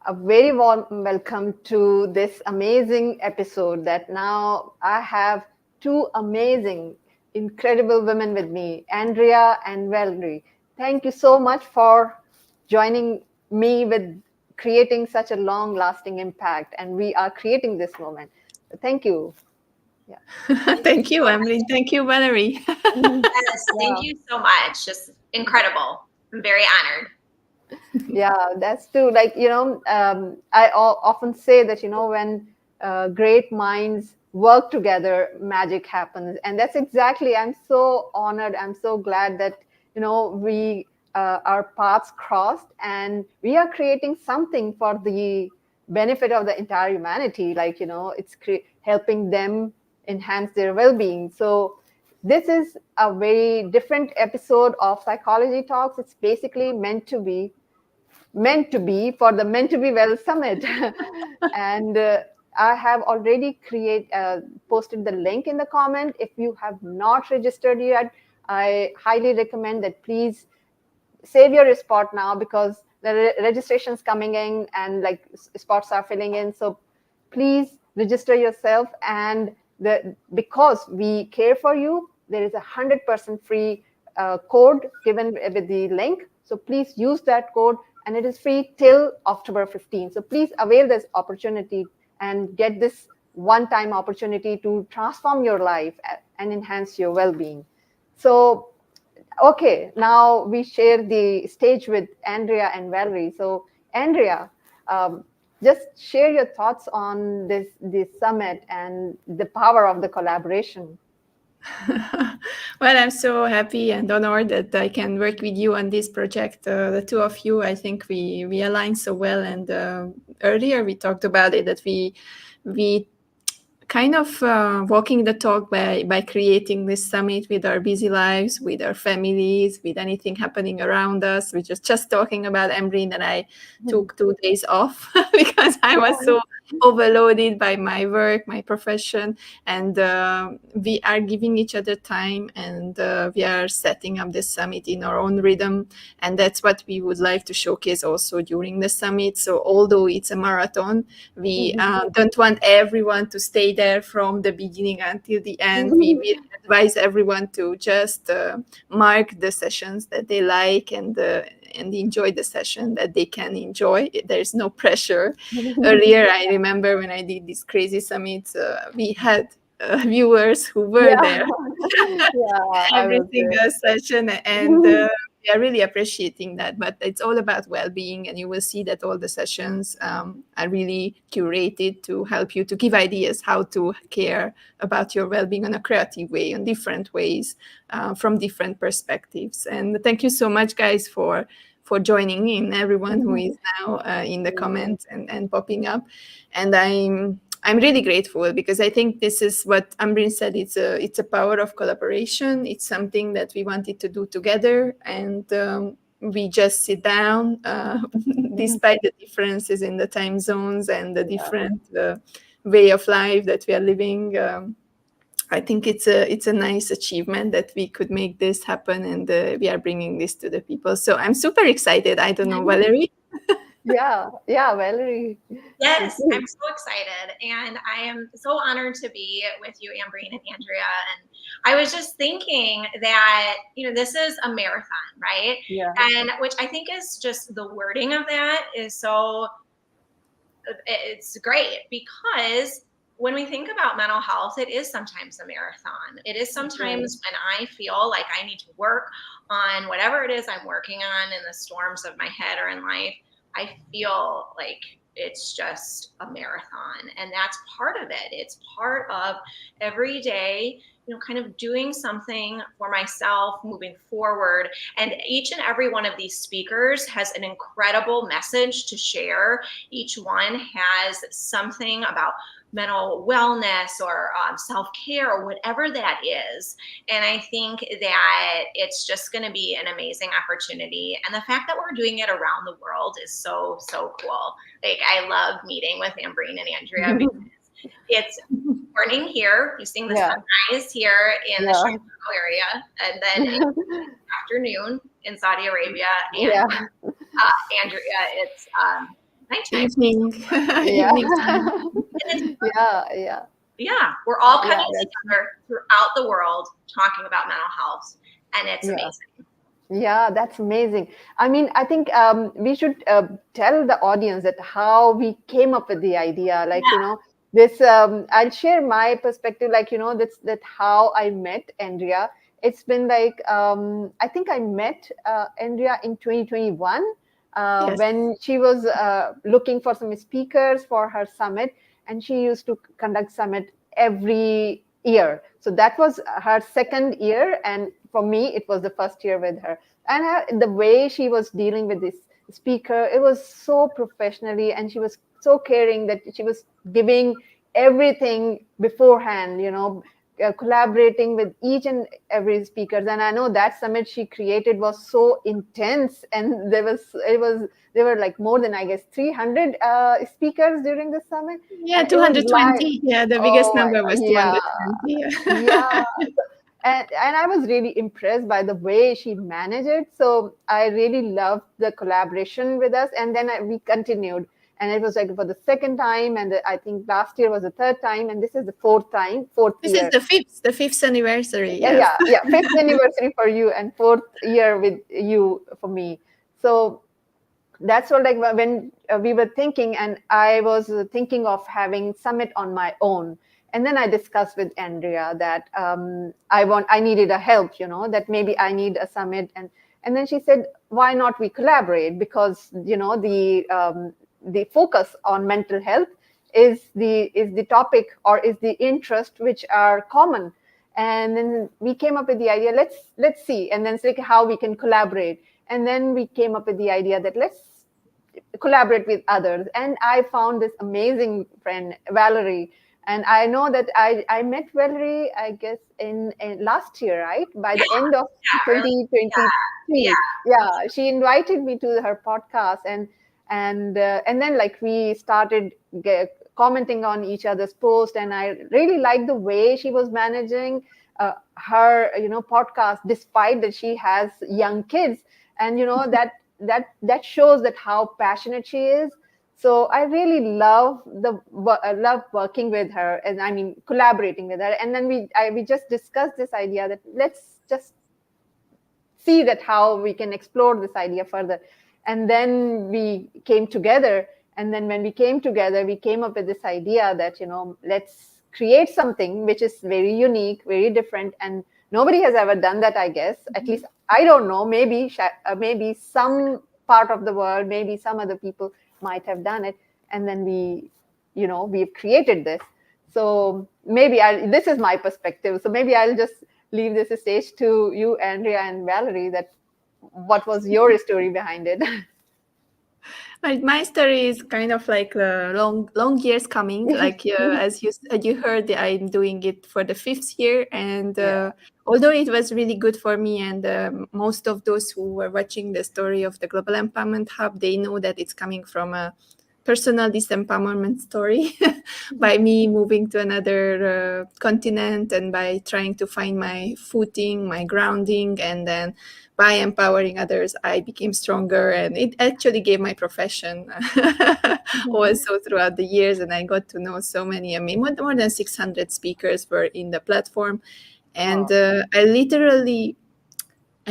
a very warm welcome to this amazing episode that now I have two amazing, incredible women with me, Andrea and Valerie. Thank you so much for joining me with creating such a long lasting impact. And we are creating this moment. Thank you. Yeah. Thank you, Emily. Thank you, Valerie. Yes, thank Yeah. you so much. Just incredible. I'm very honored. Yeah, that's true. Like, I often say that, when great minds work together, magic happens. And that's exactly, I'm so honored. I'm so glad that, our paths crossed and we are creating something for the benefit of the entire humanity. Like, it's helping them enhance their well-being. So this is a very different episode of Psychology Talks. It's basically meant to be for the Meant to Be Well Summit. And I have already posted the link in the comment. If you have not registered yet, I highly recommend that please save your spot now because the registration is coming in and like spots are filling in. So please register yourself. And because we care for you, there is 100% free code given with the link. So please use that code, and it is free till October 15. So please avail this opportunity and get this one-time opportunity to transform your life and enhance your well-being. So okay, now we share the stage with Andrea and Valerie. So Andrea, um, just share your thoughts on this summit and the power of the collaboration. Well, I'm so happy and honored that I can work with you on this project. The two of you, I think we align so well. And earlier we talked about it that we kind of walking the talk by creating this summit with our busy lives, with our families, with anything happening around us. We're just talking about Embry, and I took 2 days off because I was so overloaded by my work, my profession, and we are giving each other time, and we are setting up this summit in our own rhythm, and that's what we would like to showcase also during the summit. So although it's a marathon, we don't want everyone to stay there from the beginning until the end. We advise everyone to just mark the sessions that they like and enjoy the session that they can enjoy. There's no pressure. Earlier, I remember when I did these crazy summits, we had viewers who were there Yeah, I every will single session, and we are really appreciating that. But it's all about well-being, and you will see that all the sessions are really curated to help you to give ideas how to care about your well-being in a creative way, in different ways, from different perspectives. And thank you so much, guys, for joining in, everyone who is now in the comments and popping up. And I'm really grateful because I think this is what Amrin said. It's a power of collaboration. It's something that we wanted to do together, and we just sit down, despite the differences in the time zones and the different way of life that we are living. I think it's a nice achievement that we could make this happen, and we are bringing this to the people. So I'm super excited. I don't know, Valerie. Yeah, Valerie. Yes, I'm so excited. And I am so honored to be with you, Ambreen and Andrea. And I was just thinking that, this is a marathon, right? Yeah. And which I think is just the wording of that is so, it's great because when we think about mental health, it is sometimes a marathon. It is sometimes when I feel like I need to work on whatever it is I'm working on in the storms of my head or in life. I feel like it's just a marathon, and that's part of it. It's part of every day, kind of doing something for myself, moving forward. And each and every one of these speakers has an incredible message to share. Each one has something about mental wellness or self-care or whatever that is. And I think that it's just going to be an amazing opportunity. And the fact that we're doing it around the world is so, so cool. Like, I love meeting with Ambreen and Andrea because it's morning here. You're seeing the sunrise here in the Chicago area, and then it's afternoon in Saudi Arabia. And Andrea, it's nighttime. Evening, Yeah. evening time. And it's, Yeah. yeah, we're all Yeah. coming together throughout the world talking about mental health, and it's Yeah. amazing. Yeah, that's amazing. I mean, I think we should tell the audience that how we came up with the idea. Like, Yeah. this, I'll share my perspective. Like, that how I met Andrea. It's been like, I think I met Andrea in 2021 Yes. when she was looking for some speakers for her summit, and she used to conduct summit every year. So that was her second year, and for me, it was the first year with her. And the way she was dealing with this speaker, it was so professionally, and she was so caring that she was giving everything beforehand, collaborating with each and every speakers. And I know that summit she created was so intense, and there were like more than, I guess, 300 speakers during the summit, Yeah, and it was live. 220. Yeah, the biggest Oh number was yeah, 220. yeah. Yeah. And I was really impressed by the way she managed it. So I really loved the collaboration with us. And then we continued. And it was like for the second time. And I think last year was the third time. And this is the fourth This is year. the fifth anniversary. Yeah, Yes. yeah, yeah. Fifth anniversary for you and fourth year with you for me. So that's what, like, when we were thinking, and I was thinking of having summit on my own. And then I discussed with Andrea that I needed a help, that maybe I need a summit. And then she said, why not we collaborate? Because the focus on mental health is the topic, or is the interest which are common. And then we came up with the idea, let's see, and then see how we can collaborate. And then we came up with the idea that let's collaborate with others. And I found this amazing friend, Valerie. And I know that I met Valerie, I guess, in last year, right? By the end of Yeah, early. Yeah. 2023. Yeah, she invited me to her podcast, and then, like, we started commenting on each other's post, and I really liked the way she was managing her podcast, despite that she has young kids. And that shows that how passionate she is. So I really love working with her, and I mean collaborating with her. And then we just discussed this idea that let's just see that how we can explore this idea further. And then we came together. And then when we came together, we came up with this idea that let's create something which is very unique, very different, and nobody has ever done that, I guess. At least I don't know. Maybe some part of the world, maybe some other people might have done it. And then we've created this. So maybe this is my perspective. So maybe I'll just leave this stage to you, Andrea and Valerie, that what was your story behind it? Well, my story is kind of like long years coming. Like as you heard, I'm doing it for the fifth year, and Yeah. although it was really good for me, and most of those who were watching the story of the Global Empowerment Hub, they know that it's coming from a personal disempowerment story by me moving to another continent, and by trying to find my footing, my grounding, and then by empowering others, I became stronger, and it actually gave my profession also throughout the years. And I got to know so many. I mean, more than 600 speakers were in the platform, and Wow. I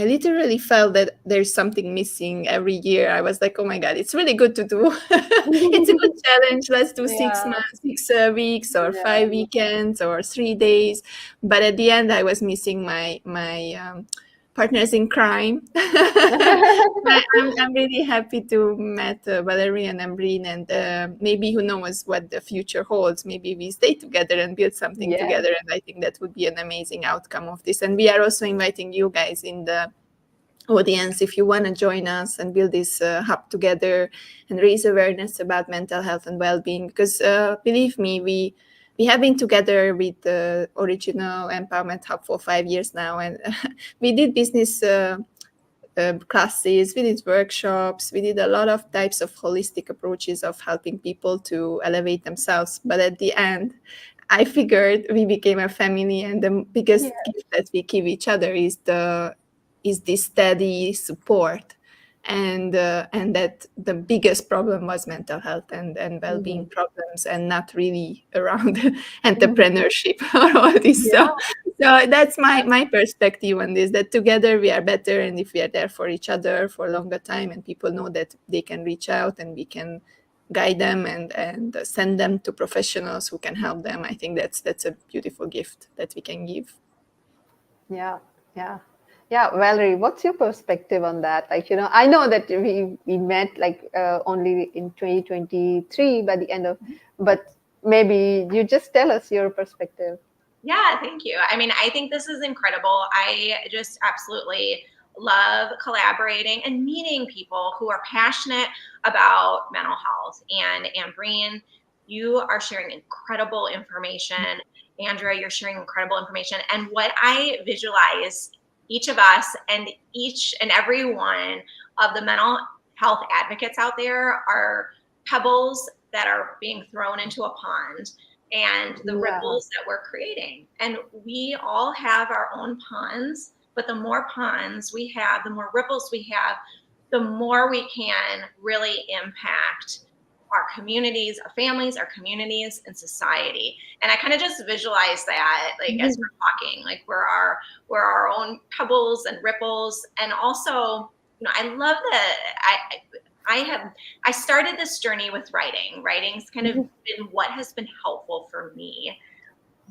literally felt that there's something missing every year. I was like, oh my God, it's really good to do. It's a good challenge. Let's do 6 months, 6 weeks, or Yeah. 5 weekends, or 3 days. But at the end, I was missing my partners in crime. I'm really happy to meet Valerie and Ambreen, and maybe who knows what the future holds. Maybe we stay together and build something Yeah. together, and I think that would be an amazing outcome of this. And we are also inviting you guys in the audience, if you want to join us and build this hub together and raise awareness about mental health and well-being. Because believe me, we have been together with the original Empowerment Hub for 5 years now, and we did business classes, we did workshops, we did a lot of types of holistic approaches of helping people to elevate themselves. But at the end, I figured we became a family, and the biggest gift that we give each other is this steady support. and that the biggest problem was mental health and well-being Mhm. problems, and not really around entrepreneurship or all this. Yeah. So that's my perspective on this, that together we are better, and if we are there for each other for a longer time, and people know that they can reach out and we can guide them and send them to professionals who can help them, I think that's a beautiful gift that we can give. Yeah, yeah, yeah. Valerie, what's your perspective on that? Like, I know that we met like only in 2023 by the end of, but maybe you just tell us your perspective. Yeah, thank you. I mean, I think this is incredible. I just absolutely love collaborating and meeting people who are passionate about mental health. And Ambreen, you are sharing incredible information. Andrea, you're sharing incredible information. And what I visualize, each of us and each and every one of the mental health advocates out there are pebbles that are being thrown into a pond, and the Yeah. ripples that we're creating. And we all have our own ponds, but the more ponds we have, the more ripples we have, the more we can really impact our communities, our families, our communities, and society. And I kind of just visualize that, like as we're talking, like we're our own pebbles and ripples. And also, I love that I started this journey with writing. Writing's kind of been what has been helpful for me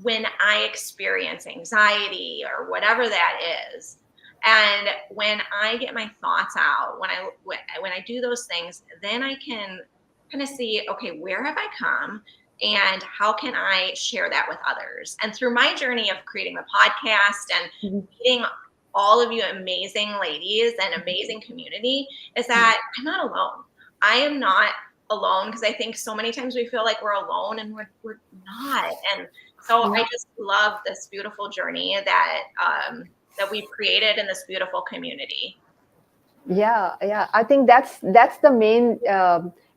when I experience anxiety or whatever that is. And when I get my thoughts out, when I do those things, then I can kind of see, okay, where have I come and how can I share that with others? And through my journey of creating the podcast and meeting all of you amazing ladies and amazing community, is that I'm not alone. I am not alone, because I think so many times we feel like we're alone, and we're not. And so I just love this beautiful journey that we've created in this beautiful community. Yeah, yeah. I think that's the main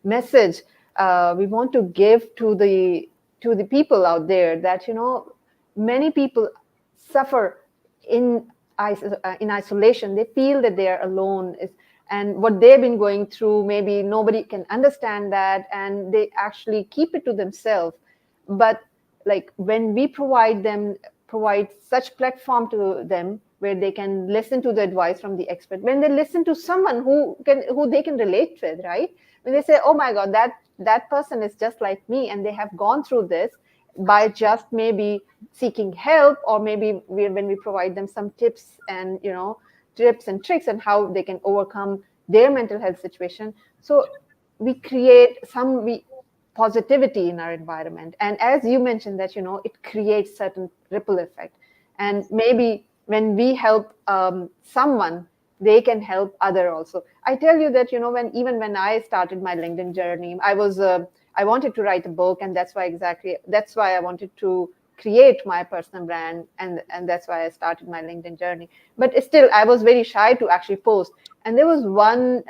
message we want to give to the people out there, that many people suffer in in isolation. They feel that they are alone, and what they've been going through, maybe nobody can understand that, and they actually keep it to themselves. But like when we provide such platform to them, where they can listen to the advice from the expert, when they listen to someone who they can relate with, right? When they say, oh my god, that person is just like me, and they have gone through this, by just maybe seeking help, or maybe when we provide them some tips and tips and tricks on how they can overcome their mental health situation. So we create some positivity in our environment, and as you mentioned, that it creates certain ripple effect, and maybe when we help someone, they can help other also. I tell you that when I started my LinkedIn journey, I wanted to write a book, and that's why I wanted to create my personal brand, and that's why I started my LinkedIn journey. But still, I was very shy to actually post. And there was one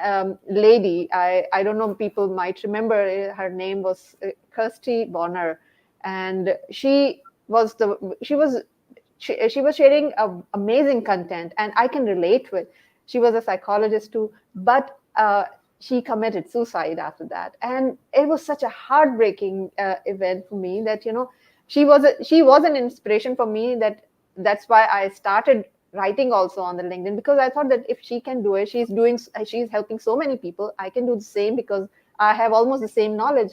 lady, I don't know, people might remember, her name was Kirsty Bonner, and she was sharing amazing content, and I can relate with. She was a psychologist too, but she committed suicide after that, and it was such a heartbreaking event for me, that she was an inspiration for me. That's why I started writing also on the LinkedIn, because I thought that if she can do it, she's helping so many people, I can do the same, because I have almost the same knowledge.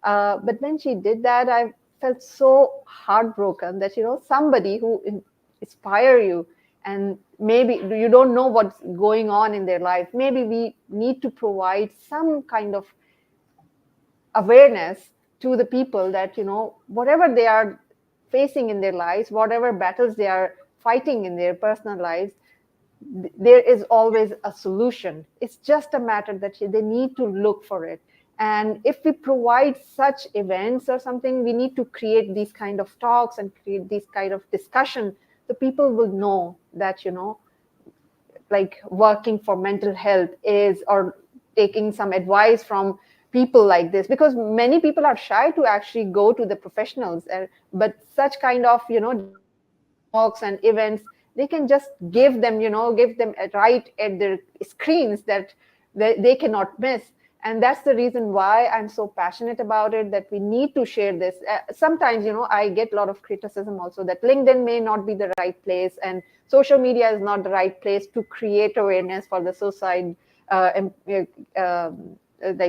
But when she did that, I felt so heartbroken, that somebody who inspire you, and maybe you don't know what's going on in their life, maybe we need to provide some kind of awareness to the people, that whatever they are facing in their lives, whatever battles they are fighting in their personal lives, there is always a solution. It's just a matter that they need to look for it. And if we provide such events or something, we need to create these kind of talks and create these kind of discussion, so people will know that like working for mental health is, or taking some advice from people like this, because many people are shy to actually go to the professionals, but such kind of discussion talks and events, they can just give them right at their screens, that they cannot miss. And that's the reason why I'm so passionate about it, that we need to share this. Sometimes, I get a lot of criticism also that LinkedIn may not be the right place, and social media is not the right place to create awareness for the suicide, like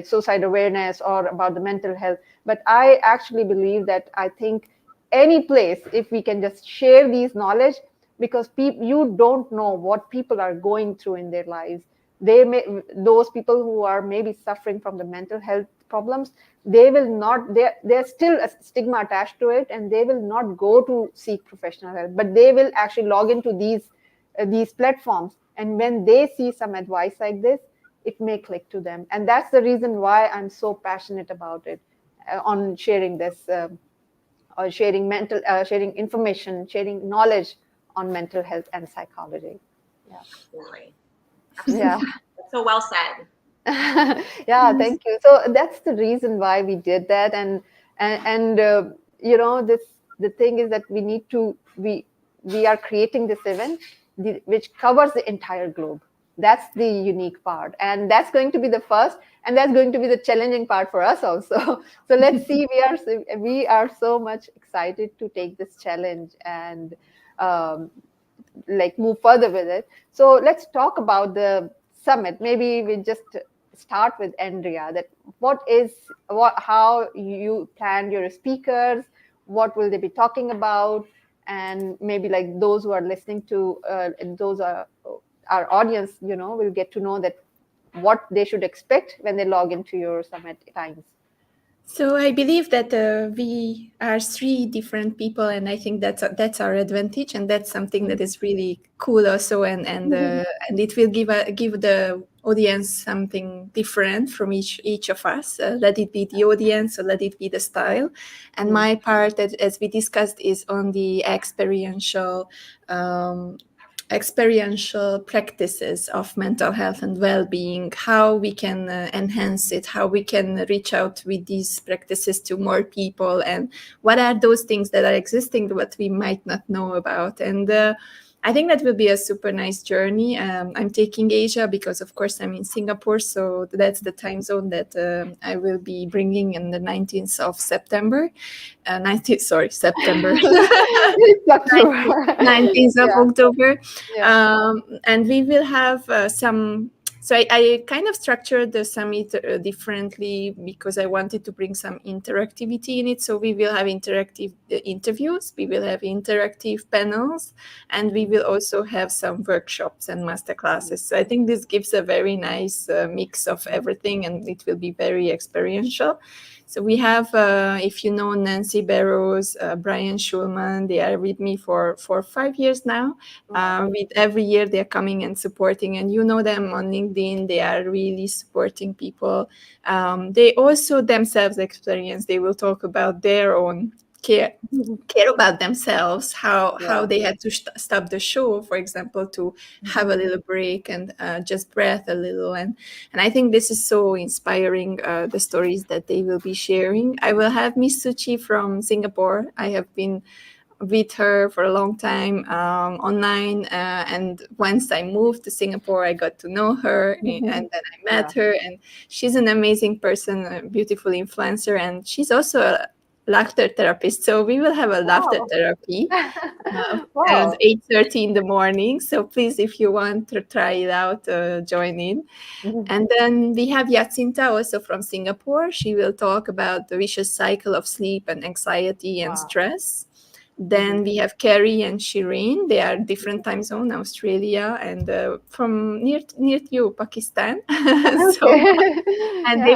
suicide awareness or about the mental health. But I actually believe that I think any place, if we can just share these knowledge, because you don't know what people are going through in their lives. Those people who are maybe suffering from the mental health problems, they will not, there's still a stigma attached to it, and they will not go to seek professional help, but they will actually log into these platforms, and when they see some advice like this, it may click to them. And that's the reason why I'm so passionate about it, on sharing this, or sharing information, sharing knowledge on mental health and psychology. Absolutely. Yeah. So well said. Yeah, thank you. So that's the reason why we did that. This, the thing is that we are creating this event, which covers the entire globe. That's the unique part, and that's going to be the first, and that's going to be the challenging part for us also. So let's see. We are so much excited to take this challenge and um, like move further with it. So let's talk about the summit. Maybe we just start with Andrea. That how you planned your speakers, what will they be talking about, and maybe like those who are listening to those are our audience, will get to know that what they should expect when they log into your summit times. So I believe that we are three different people, and I think that's our advantage, and that's something that is really cool also, and it will give the audience something different from each of us. Let it be the audience, or let it be the style. And my part, as we discussed, is on the experiential practices of mental health and well-being, how we can enhance it, how we can reach out with these practices to more people, and what are those things that are existing that we might not know about. And I think that will be a super nice journey. I'm taking Asia because, of course, I'm in Singapore, so that's the time zone that I will be bringing in the 19th of September. 19th of October. And we will have some. So I kind of structured the summit differently because I wanted to bring some interactivity in it. So we will have interactive interviews, we will have interactive panels, and we will also have some workshops and masterclasses. So I think this gives a very nice mix of everything, and it will be very experiential. So we have, if you know Nancy Barrows, Brian Schulman, they are with me for 5 years now. With every year they're coming and supporting, and you know them on LinkedIn. They are really supporting people. They also themselves experience. They will talk about their own care about themselves, how they had to stop the show, for example, to have a little break and just breathe a little. And I think this is so inspiring, the stories that they will be sharing. I will have Miss Suchi from Singapore. I have been with her for a long time online, and once I moved to Singapore, I got to know her, and then I met her, and she's an amazing person, a beautiful influencer, and she's also a laughter therapist. So we will have a laughter therapy at 8:30 in the morning. So please, if you want to try it out, join in. And then we have Jacinta also from Singapore. She will talk about the vicious cycle of sleep and anxiety and stress. Then we have Carrie and Shireen. They are different time zone, Australia, and from near to you, Pakistan. They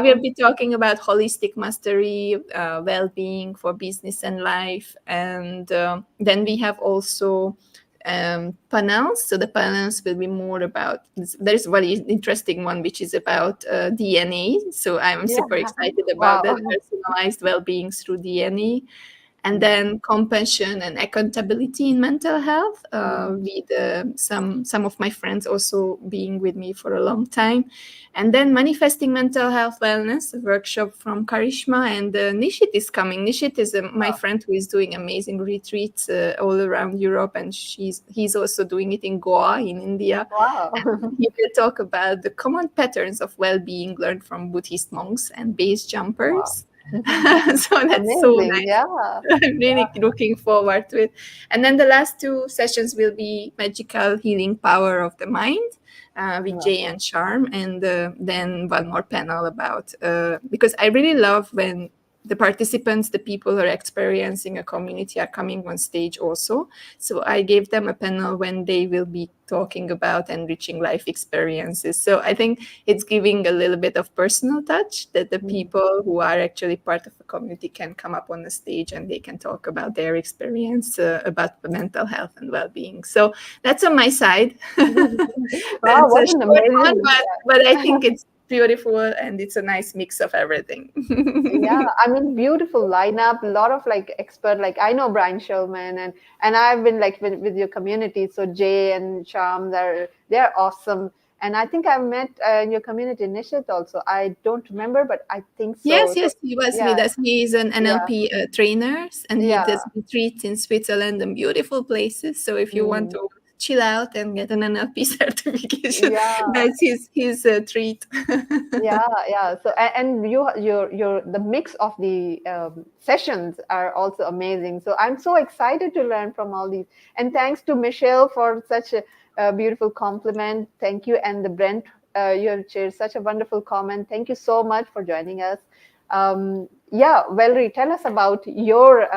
will be talking about holistic mastery, well-being for business and life. And then we have also panels. So the panels will be more about, there's one interesting one which is about DNA. So I'm super excited about that, personalized well-being through DNA. And then compassion and accountability in mental health, with some of my friends also being with me for a long time. And then manifesting mental health wellness, a workshop from Karishma. And Nishit is coming. Nishit is my friend who is doing amazing retreats all around Europe, and he's also doing it in Goa in India. Wow. He will talk about the common patterns of well-being learned from Buddhist monks and base jumpers. So that's so Amazing. nice. Yeah. I'm really looking forward to it. And then the last 2 sessions will be magical healing power of the mind, with Jay and Charm, and then one more panel about, because I really love when the participants, the people who are experiencing a community, are coming on stage also. So I gave them a panel when they will be talking about enriching life experiences. So I think it's giving a little bit of personal touch, that the people who are actually part of a community can come up on the stage and they can talk about their experience about the mental health and well-being. So that's on my side. Wow, It's a what an short one, amazing. but I think it's beautiful and it's a nice mix of everything. Yeah, I mean, beautiful lineup. A lot of like expert, like I know Brian Shulman, and I've been like with your community. So Jay and Sham, they're awesome. And I think I've met in your community Nishit also. I don't remember, but I think so. Yes, So he was with yeah, us. He is an yeah, NLP trainer, and he yeah. does retreats in Switzerland and beautiful places. So if you want Mm, to chill out and get an NLP certification, yeah. that's his treat. Yeah. So and your the mix of the sessions are also amazing. So I'm so excited to learn from all these. And thanks to Michelle for such a beautiful compliment. Thank you, and the Brent, you have shared such a wonderful comment. Thank you so much for joining us. Yeah, Valerie, tell us about your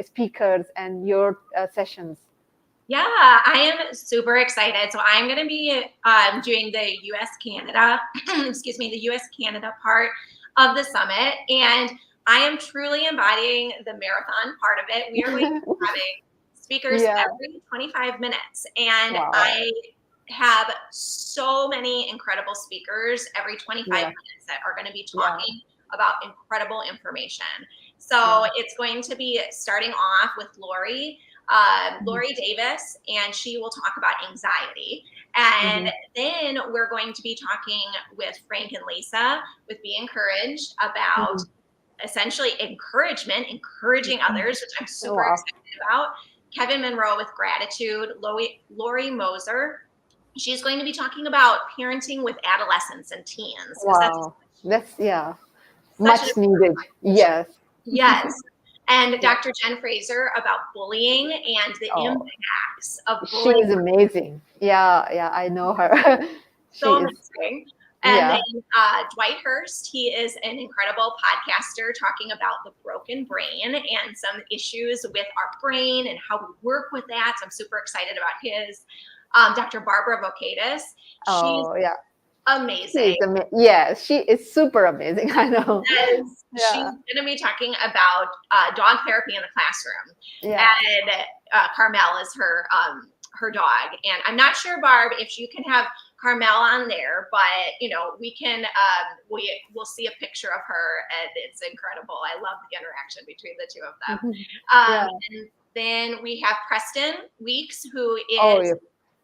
speakers and your sessions. Yeah, I am super excited. So I'm going to be doing the US Canada, excuse me, the US Canada part of the summit. And I am truly embodying the marathon part of it. We are going to be having speakers Yeah. every 25 minutes. And Wow. I have so many incredible speakers every 25 Yeah. minutes that are going to be talking about incredible information. So it's going to be starting off with Lori. Lori Davis, and she will talk about anxiety. And then we're going to be talking with Frank and Lisa with Be Encouraged about essentially encouragement, encouraging others, which I'm super excited about. Kevin Monroe with gratitude. Lori Moser. She's going to be talking about parenting with adolescents and teens. Wow. That's much needed. Yes. Yes. And Dr. Jen Fraser about bullying and the impacts of bullying. She's amazing. Yeah, I know her. So amazing. And then Dwight Hurst, he is an incredible podcaster talking about the broken brain and some issues with our brain and how we work with that. So I'm super excited about his. Dr. Barbara Vokatis. She's amazing. Yes, she is super amazing. I know. Yes, she's going to be talking about dog therapy in the classroom. And Carmel is her dog. And I'm not sure, Barb, if you can have Carmel on there, but we can we'll see a picture of her, and it's incredible. I love the interaction between the two of them. And then we have Preston Weeks, who is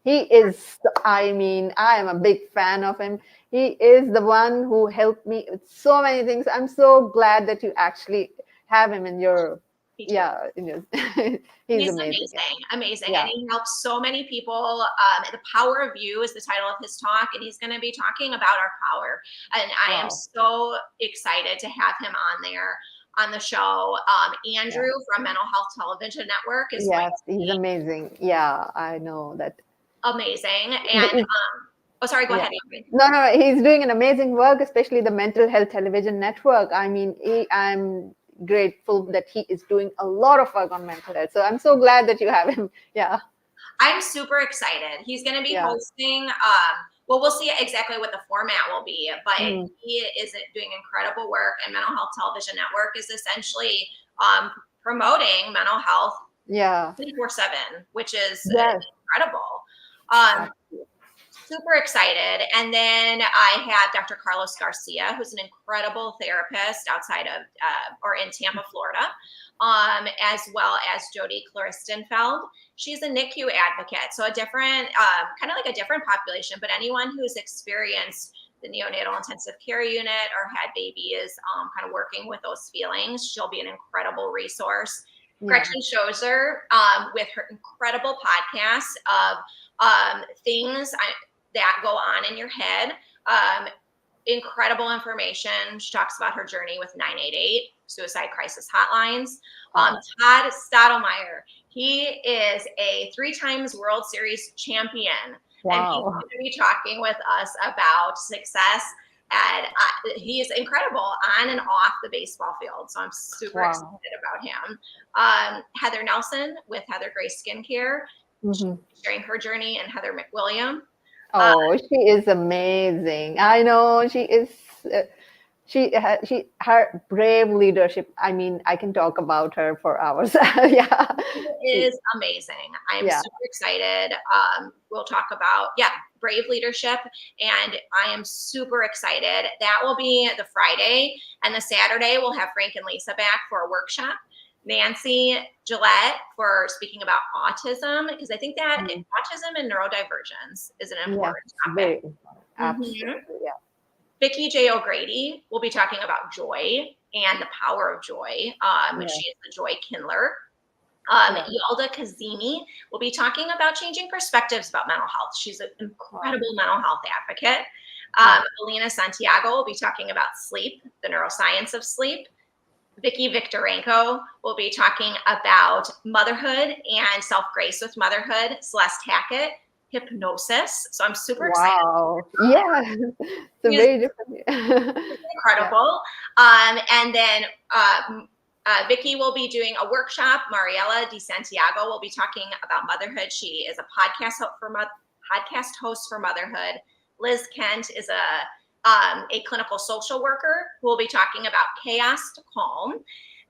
he is, I mean, I am a big fan of him. He is the one who helped me with so many things. I'm so glad that you actually have him in your, he's amazing. And he helps so many people. The Power of You is the title of his talk, and he's going to be talking about our power. And I am so excited to have him on there on the show. Andrew from Mental Health Television Network is he's amazing. Yeah, I know that. Amazing. And sorry, go ahead, Andrea. No, he's doing an amazing work, especially the Mental Health Television Network. I mean, I'm grateful that he is doing a lot of work on mental health. So I'm so glad that you have him. Yeah. I'm super excited. He's going to be hosting, well, we'll see exactly what the format will be, but he is doing incredible work, and Mental Health Television Network is essentially promoting mental health 24/7, which is incredible. super excited. And then I have Dr. Carlos Garcia, who's an incredible therapist outside of or in Tampa, Florida, as well as Jody Claristenfeld. She's a NICU advocate, so a different, kind of like a different population, but anyone who's experienced the neonatal intensive care unit or had babies, kind of working with those feelings, she'll be an incredible resource. Yeah. Gretchen Schozer, with her incredible podcast of things that go on in your head. Incredible information. She talks about her journey with 988 suicide crisis hotlines. Todd Stottlemyre, he is a 3 times World Series champion. And he's going to be talking with us about success. And he is incredible on and off the baseball field. So I'm super excited about him. Heather Nelson with Heather Gray Skincare, sharing her journey, and Heather McWilliam. Oh, she is amazing. I know she is. Her brave leadership. I mean, I can talk about her for hours. Yeah, it is amazing. I'm super excited. We'll talk about brave leadership, and I am super excited. That will be the Friday, and the Saturday we'll have Frank and Lisa back for a workshop. Nancy Gillette for speaking about autism, because I think that autism and neurodivergence is an important topic. Very important. Absolutely, yeah. Vicki J. O'Grady will be talking about joy and the power of joy. She is the joy kindler. Yalda Kazemi will be talking about changing perspectives about mental health. She's an incredible mental health advocate. Alina Santiago will be talking about sleep, the neuroscience of sleep. Vicki Victorenko will be talking about motherhood and self-grace with motherhood. Celeste Hackett, hypnosis. So I'm super excited. Wow. Yeah. It's a very different. Incredible. And then Vicki will be doing a workshop. Mariela Di Santiago will be talking about motherhood. She is a podcast host for motherhood. Liz Kent is a clinical social worker who will be talking about chaos to calm,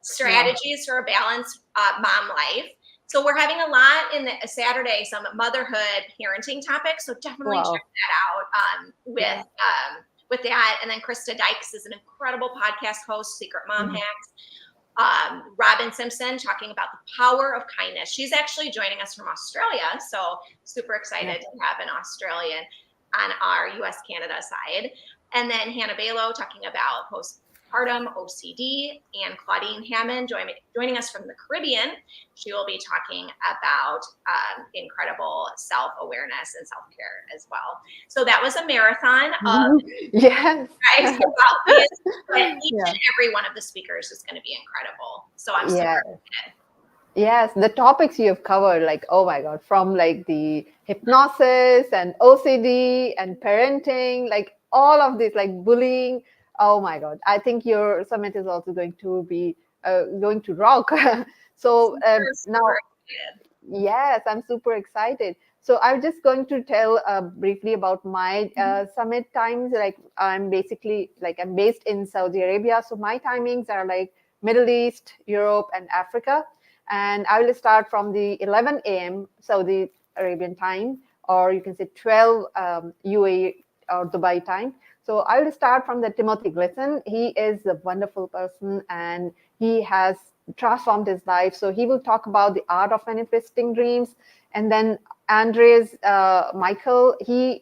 strategies for a balanced mom life. So we're having a lot in the Saturday, some motherhood parenting topics. So definitely check that out with that. And then Krista Dykes is an incredible podcast host, Secret Mom Hacks. Robin Simpson talking about the power of kindness. She's actually joining us from Australia. So super excited to have an Australian on our US-Canada side. And then Hannah Balo talking about postpartum OCD, and Claudine Hammond joining us from the Caribbean. She will be talking about incredible self-awareness and self-care as well. So that was a marathon of guys about this, but each and every one of the speakers is going to be incredible. So I'm super excited. Yes, the topics you have covered, like, oh my God, from like the hypnosis and OCD and parenting, like all of this, like bullying. Oh my God, I think your summit is also going to be going to rock. So now, yes, I'm super excited. So I'm just going to tell briefly about my summit times. Like I'm based in Saudi Arabia. So my timings are like Middle East, Europe, and Africa. And I will start from the 11 a.m. Saudi Arabian time, or you can say 12 UAE or Dubai time. So I will start from the Timothy Glisson. He is a wonderful person and he has transformed his life. So he will talk about the art of manifesting dreams. And then Andrea's Michael, he's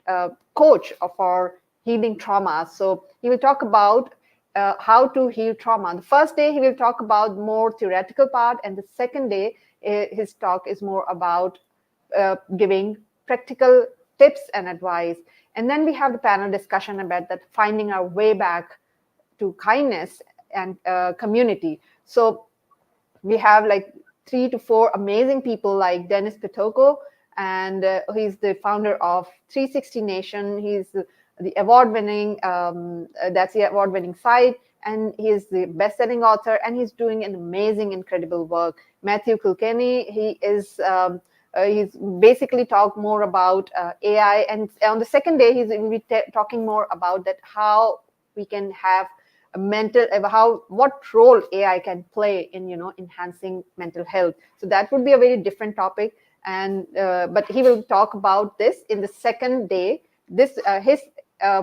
a coach for healing trauma. So he will talk about how to heal trauma. The first day, he will talk about more theoretical part. And the second day, his talk is more about giving practical tips and advice. And then we have the panel discussion about that, finding our way back to kindness and community. So we have like 3 to 4 amazing people like Dennis Pitoko, and he's the founder of 360 Nation. He's the award-winning, that's the award-winning site, and he's the best-selling author, and he's doing an amazing, incredible work. Matthew Kilkenny, he's basically talk more about AI, and on the second day, he's will be talking more about that how we can have what role AI can play in enhancing mental health. So that would be a very different topic. And but he will talk about this in the second day. This his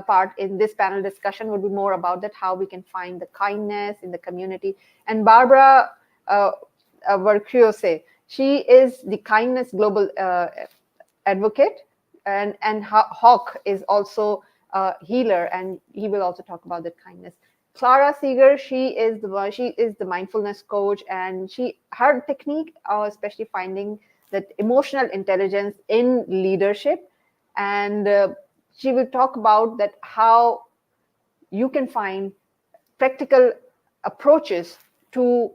part in this panel discussion would be more about that, how we can find the kindness in the community. And Barbara Vercruyose, she is the kindness global advocate, and Hawk is also a healer, and he will also talk about the kindness. Clara Seeger, she is the mindfulness coach, and her technique, especially finding that emotional intelligence in leadership, and she will talk about that how you can find practical approaches to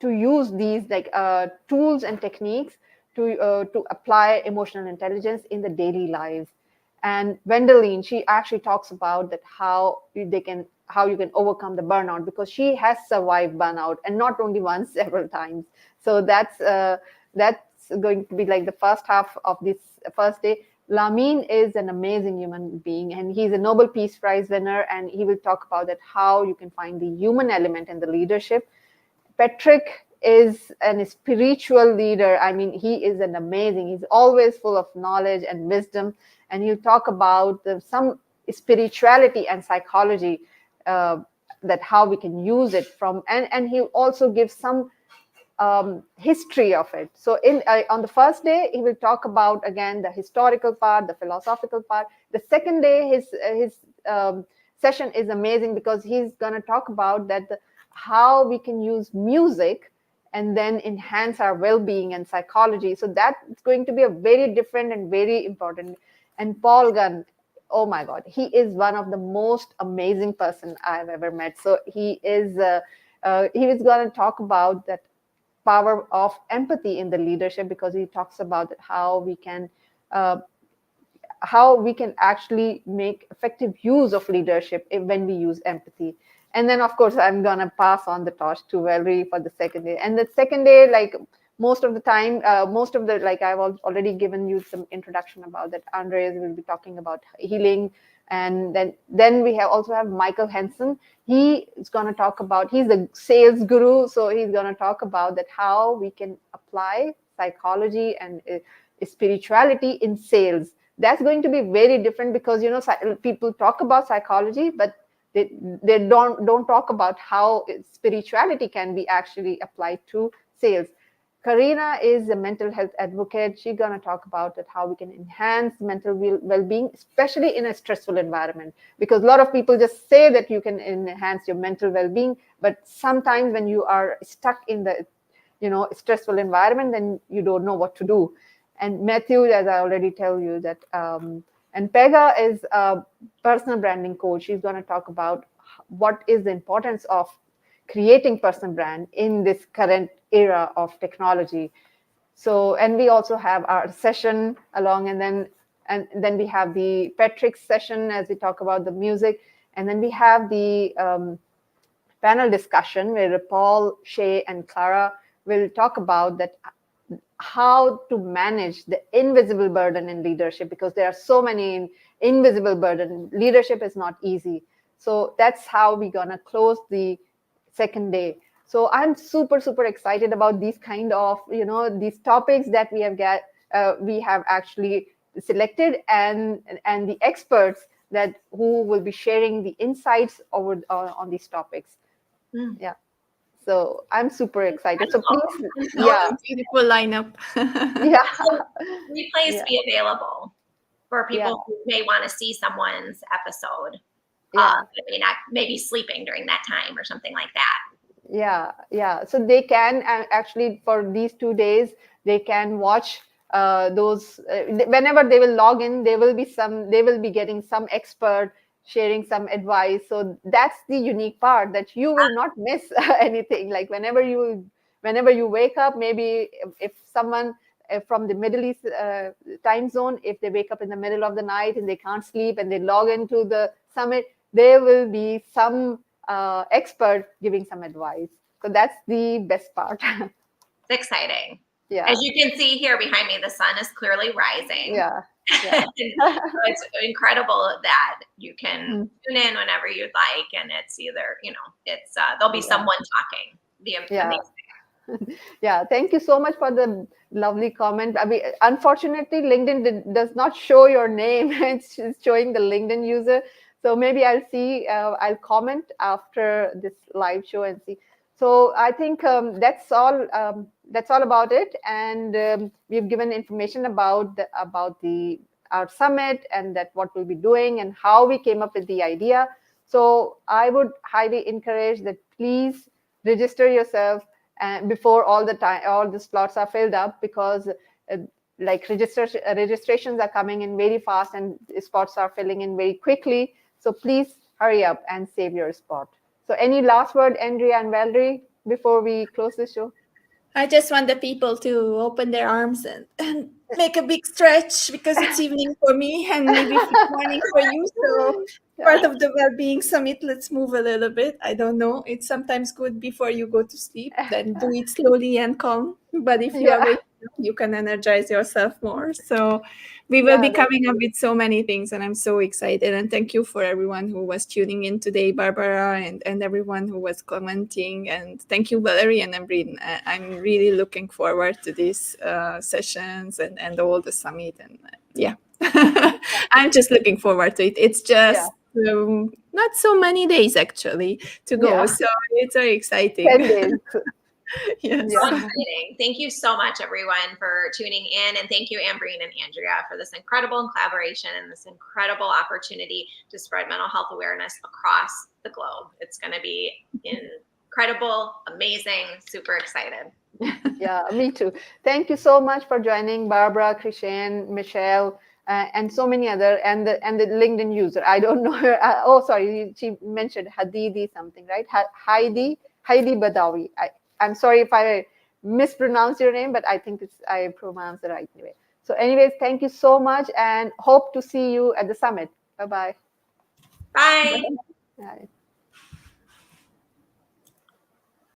use these like tools and techniques to apply emotional intelligence in the daily lives. And Wendelin, she actually talks about that how you can overcome the burnout, because she has survived burnout, and not only once, several times. So that's going to be like the first half of this first day. Lamin is an amazing human being, and he's a Nobel Peace Prize winner, and he will talk about that how you can find the human element in the leadership. Patrick is a spiritual leader. I mean, he is an amazing, he's always full of knowledge and wisdom. And he'll talk about some spirituality and psychology, that how we can use it from, and he'll also give some history of it. So on the first day, he will talk about, again, the historical part, the philosophical part. The second day, his session is amazing, because he's going to talk about that how we can use music and then enhance our well-being and psychology. So that's going to be a very different and very important. And Paul Gunn, oh my God, he is one of the most amazing person I've ever met. So he is going to talk about that power of empathy in the leadership, because he talks about how we can actually make effective use of leadership when we use empathy. And then, of course, I'm going to pass on the torch to Valerie for the second day. And the second day, like most of the time, like I've already given you some introduction about that. Andrea will be talking about healing. And then we also have Michael Henson. He is going to talk about, he's the sales guru. So he's going to talk about that how we can apply psychology and spirituality in sales. That's going to be very different, because, people talk about psychology, but they don't talk about how spirituality can be actually applied to sales. Karina is a mental health advocate. She's going to talk about it, how we can enhance mental well-being, especially in a stressful environment, because a lot of people just say that you can enhance your mental well-being, but sometimes when you are stuck in the stressful environment, then you don't know what to do. And Matthew, as I already tell you that, and Pega is a personal branding coach. She's going to talk about what is the importance of creating personal brand in this current era of technology. So, and we also have our session along, and then we have the Patrick's session as we talk about the music, and then we have the panel discussion where Paul, Shay, and Clara will talk about that how to manage the invisible burden in leadership, because there are so many invisible burden. Leadership is not easy. So that's how we're gonna close the second day. So I'm super, super excited about these kind of, these topics that we have actually selected, and the experts who will be sharing the insights on these topics. Yeah. So I'm super excited. So please, beautiful lineup. Replays be available for people who may want to see someone's episode. Maybe sleeping during that time or something like that. Yeah. So they can actually, for these 2 days, they can watch those whenever they will log in. They will be getting some expert sharing some advice. So that's the unique part, that you will not miss anything. Like whenever you wake up, maybe if someone from the Middle East time zone, if they wake up in the middle of the night and they can't sleep and they log into the summit, there will be some expert giving some advice. So that's the best part. It's exciting. Yeah. As you can see here behind me, the sun is clearly rising. Yeah. It's incredible that you can tune in whenever you'd like, and it's either there'll be someone talking. Amazing. Yeah, thank you so much for the lovely comment. I mean, unfortunately, LinkedIn does not show your name. It's showing the LinkedIn user. So maybe I'll see, I'll comment after this live show and see. So I think that's all about it. And we've given information about the our summit and that what we'll be doing and how we came up with the idea. So I would highly encourage that please register yourself before all the slots are filled up, because like registrations are coming in very fast and spots are filling in very quickly. So please hurry up and save your spot. So any last word, Andrea and Valerie, before we close the show? I just want the people to open their arms and make a big stretch because it's evening for me and maybe morning for you. So part Yeah. of the well-being summit, let's move a little bit. I don't know. It's sometimes good before you go to sleep. Then do it slowly and calm. But if you are Yeah. waking up, you can energize yourself more. So we will Yeah, be coming up with so many things, and I'm so excited. And thank you for everyone who was tuning in today, Barbara, and everyone who was commenting. And thank you, Valerie and Embrin. I'm really looking forward to these sessions and all the summit. And yeah, I'm just looking forward to it. It's yeah, just not so many days actually to go, yeah. so it's very exciting. 10 days. Yes. So Yeah. exciting. Thank you so much, everyone, for tuning in. And thank you, Ambreen and Andrea, for this incredible collaboration and this incredible opportunity to spread mental health awareness across the globe. It's going to be incredible, amazing, super excited. Yeah, me too. Thank you so much for joining, Barbara, Christian, Michelle, and so many other, and the LinkedIn user. I don't know her. Oh, sorry, she mentioned Hadidi something, right? Heidi Badawi. I'm sorry if I mispronounced your name, but I think I pronounced it right anyway. So, anyways, thank you so much, and hope to see you at the summit. Bye-bye. Bye. Bye.